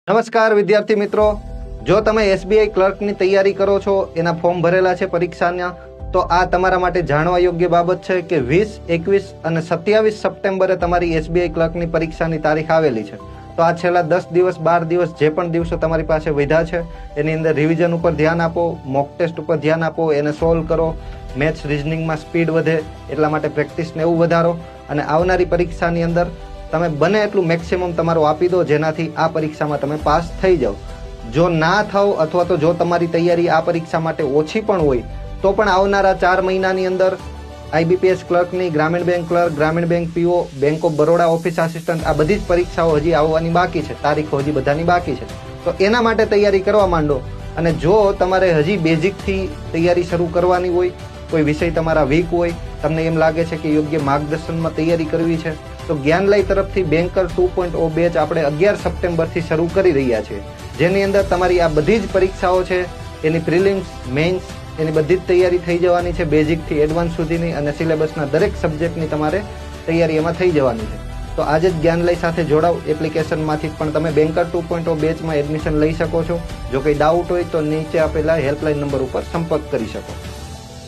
નમસ્કાર વિદ્યાર્થી મિત્રો, જો તમે એસબીઆઈ ક્લર્કની તૈયારી કરો છો, એના ફોર્મ ભરેલા છે પરીક્ષાના, તો આ તમારા માટે જાણવા યોગ્ય બાબત છે કે 20, 21 અને 27 સપ્ટેમ્બરે તમારી એસબીઆઈ ક્લર્કની પરીક્ષાની તારીખ આવેલી છે. તો આ છેલ્લા 10 દિવસ 12 દિવસ જે પણ દિવસો તમારી પાસે વધ્યા છે એની અંદર રિવિઝન ઉપર ધ્યાન આપો, મોક ટેસ્ટ ઉપર ધ્યાન આપો, એને સોલ્વ કરો, મેથ્સ રિઝનિંગમાં સ્પીડ વધે એટલા માટે પ્રેક્ટિસને એવું વધારો અને આવનારી પરીક્ષાની અંદર તમે બને એટલું મેક્સિમમ તમારું આપી દો, જેનાથી આ પરીક્ષામાં તમે પાસ થઈ જાઓ. જો ના થાવ અથવા તો જો તમારી તૈયારી આ પરીક્ષા માટે ઓછી પણ હોય તો પણ આવનારા 4 મહિનાની અંદર આઈબીપીએસ ક્લર્કની, ગ્રામીણ બેંક ક્લર્ક, ગ્રામીણ બેંક પીઓ, bank of Baroda office assistant, આ બધી જ પરીક્ષાઓ હજી આવવાની બાકી છે, તારીખો હજી બધાની બાકી છે. તો એના માટે તૈયારી કરવા માંડો. અને જો તમારે હજી બેઝિકથી તૈયારી શરૂ કરવાની હોય, કોઈ વિષય તમારા વીક હોય, તમને એમ લાગે છે કે યોગ્ય માર્ગદર્શનમાં તૈયારી કરવી છે, તો જ્ઞાનલય તરફથી બેન્કર 2.0 બેચ આપણે 11 સપ્ટેમ્બરથી શરૂ કરી રહ્યા છીએ, જેની અંદર તમારી આ બધી જ પરીક્ષાઓ છે એની પ્રિલિમ્સ, મેઇન્સ, એની બધી જ તૈયારી થઈ જવાની છે, બેઝિકથી એડવાન્સ સુધીની, અને સિલેબસના દરેક સબ્જેક્ટની તમારે તૈયારી એમાં થઈ જવાની છે. તો આજે જ જ્ઞાનલય સાથે જોડાવ. એપ્લિકેશનમાંથી પણ તમે બેન્કર 2.0 બેચમાં એડમિશન લઈ શકો છો. જો કંઈ ડાઉટ હોય તો નીચે આપેલા હેલ્પલાઇન નંબર ઉપર સંપર્ક કરી શકો.